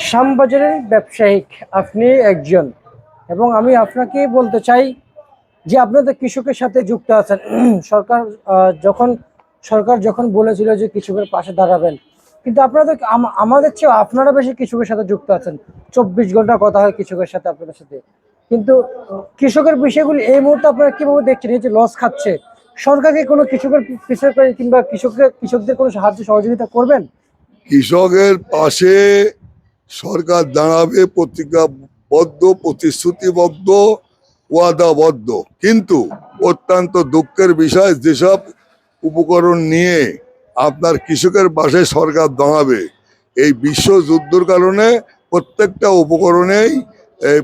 শ্যামবাজারের ব্যবসায়িক আপনি একজন, এবং আমি আপনাকে বলতে চাই যে আপনাদের কৃষকের সাথে যুক্ত আছেন। সরকার যখন বলেছিল যে কৃষকের পাশে দাঁড়াবেন, কিন্তু আপনাদের আমাদের চেয়ে আপনারা বেশি কৃষকের সাথে যুক্ত আছেন। 24 ঘন্টা কথা হয় কৃষকের সাথে, আপনাদের সাথে। কিন্তু কৃষকের বিষয়গুলি এই মুহূর্তে আপনারা কিভাবে দেখছেন? এই যে লস খাচ্ছে, সরকারকে কোনো কৃষকের পিছনে কিংবা কৃষকদের কোনো সাহায্য সহযোগিতা করবেন? কৃষকের পাশে সরকার দাঁড়াবে, প্রতিজ্ঞাবদ্ধ, প্রতিশ্রুতিবদ্ধ, ওয়াদাবদ্ধ। কিন্তু অত্যন্ত দুঃখের বিষয়, যেসব উপকরণ নিয়ে আপনার কৃষকের পাশে সরকার দাঁড়াবে, এই বিশ্বযুদ্ধের কারণে প্রত্যেকটা উপকরণেই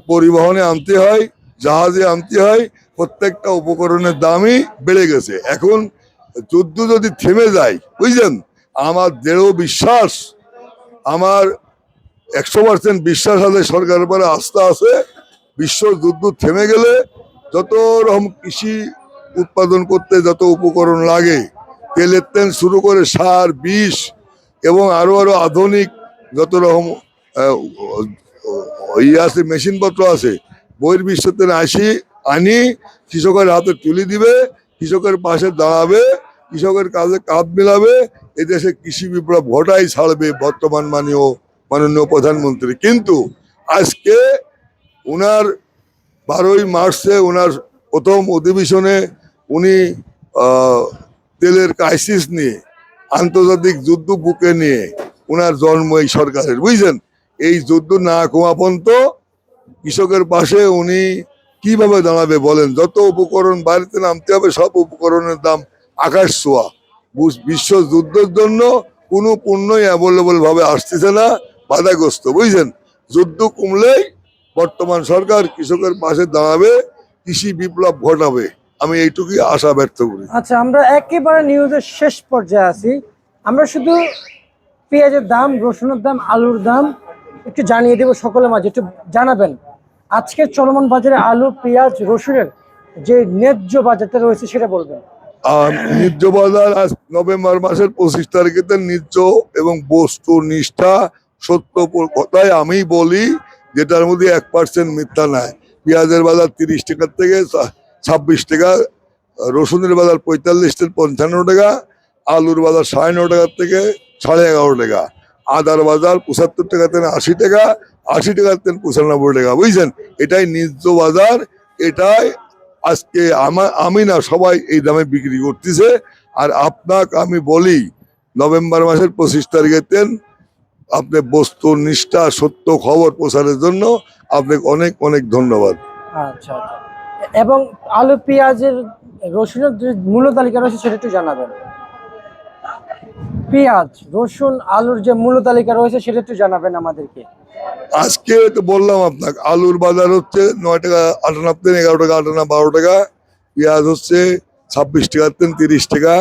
পরিবহনে আনতে হয়, জাহাজে আনতে হয়, প্রত্যেকটা উপকরণের দামই বেড়ে গেছে। এখন যুদ্ধ যদি থেমে যায়, বুঝলেন, আমার দৃঢ় বিশ্বাস, আমার 100% বিশ্বাস আছে, সরকারের উপরে আস্থা আছে, বিশ্বযুদ্ধ থেমে গেলে যত রকম কৃষি উৎপাদন করতে যত উপকরণ লাগে, তেলের তেল শুরু করে সার, বিষ এবং আরো আধুনিক যত রকম আছে, মেশিনপত্র আছে, বহির্বিশ্বের আনি কৃষকের হাতে তুলে দিবে, কৃষকের পাশে দাঁড়াবে, কৃষকের কাজে কাঁধ মিলাবে, এদেশে কৃষি বিপ্লব ঘটাই ছাড়বে বর্তমান মাননীয় প্রধানমন্ত্রী। কিন্তু আজকে উনার 12ই মার্চে উনার প্রথম অধিবেশনে উনি তেলের ক্রাইসিস নিয়ে, আন্তর্জাতিক যুদ্ধ বুকে নিয়ে উনার জন্ম এই সরকারের, বুঝছেন। এই যুদ্ধ না কমা পর্যন্ত কৃষকের পাশে উনি কিভাবে দাঁড়াবে বলেন? যত উপকরণ বাড়িতে নামতে হবে, সব উপকরণের দাম আকাশ ছোঁয়া। বিশ্ব যুদ্ধের জন্য কোনো পণ্যই অ্যাভেলেবল ভাবে আসতেছে না, বাধাগ্রস্ত, বুঝছেন। যুদ্ধ কমলেই বর্তমান সরকার কৃষকের পাশে দাঁড়াবে, কৃষি বিপ্লব ঘটাবে, আমি এইটুকুই আশা ব্যক্ত করি। আচ্ছা, আমরা একেবারে নিউজের শেষ পর্যায়ে আছি। আমরা শুধু পেঁয়াজের দাম, রসুনের দাম, আলুর দাম একটু জানিয়ে দেব সকলের মাঝে, একটু জানাবেন আজকের চলমান বাজারে আলু, পেঁয়াজ, রসুনের যে ন্যায্য বাজারটা রয়েছে সেটা বলবেন। ন্যায্য বাজার আজ নভেম্বর মাসের 25 তারিখেতে ন্যায্য এবং বস্তু নিষ্ঠা সত্য কথাই আমি বলি, যেটার মধ্যে 1% মিথ্যা নাই। পেঁয়াজের বাজার 30 টাকার থেকে 26 টাকা, রসুনের বাজার 45 থেকে 55 টাকা, আলুর বাজার 9.5 টাকার থেকে 11.5 টাকা, আদার বাজার 75 টাকা থেকে 80 টাকা, 80 টাকার থেকে 95 টাকা, বুঝছেন। এটাই ন্যায্য বাজার, এটাই আজকে আমি না, সবাই এই দামে বিক্রি করতেছে। আর আপনাকে আমি বলি, নভেম্বর মাসের 25 তারিখের দিন আপনি বস্তু নিষ্ঠা সত্য খবর প্রচারের জন্য আপনাকে অনেক অনেক ধন্যবাদ। আচ্ছা, এবং আলু, পেঁয়াজের, রসুনের যে মূল্য তালিকা রয়েছে সেটা একটু জানাবেন। পেঁয়াজ, রসুন, আলুর যে মূল্য তালিকা রয়েছে সেটা একটু জানাবেন আমাদেরকে। আজকে তো বললাম আপনাকে, আলুর বাজার হচ্ছে 9 টাকা 58 থেকে 11 টাকা 58 12 টাকা, পেঁয়াজ হচ্ছে 26 টাকার থেকে 30 টাকা,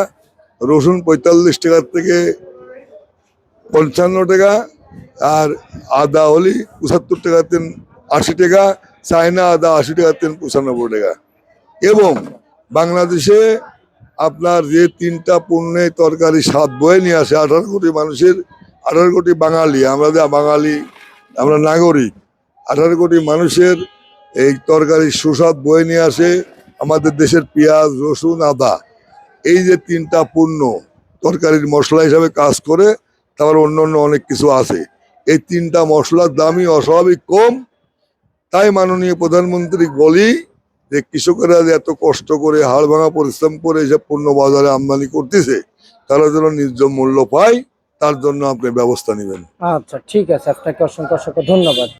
রসুন 45 টাকার থেকে 55 টাকা, আর আদা হলি 75 টাকার থেকে 80 টাকা, চায়না আদা 80 টাকার থেকে 95 টাকা। এবং বাংলাদেশে আপনার যে 3টা পণ্যে তরকারি স্বাদ বয়ে নিয়ে আসে 18 কোটি মানুষের, 18 কোটি বাঙালি, আমরা বাঙালি, আমরা নাগরিক, 18 কোটি মানুষের এই তরকারি সুস্বাদ বয়ে নিয়ে আসে আমাদের দেশের পেঁয়াজ, রসুন, আদা। এই যে 3টা পণ্য তরকারির মশলা হিসাবে কাজ করে, তারপর অন্য অনেক কিছু আছে। এই 3টা মশলার দামই অস্বাভাবিক কম। তাই মাননীয় প্রধানমন্ত্রী বলি যে কৃষকেরা এত কষ্ট করে হাড় ভাঙা পরিশ্রম করে এসব পণ্য বাজারে আমদানি করতেছে, তারা যেন ন্যায্য মূল্য পায়, তার জন্য আপনি ব্যবস্থা নেবেন। আচ্ছা, ঠিক আছে, আপনাকে অসংখ্য অসংখ্য ধন্যবাদ।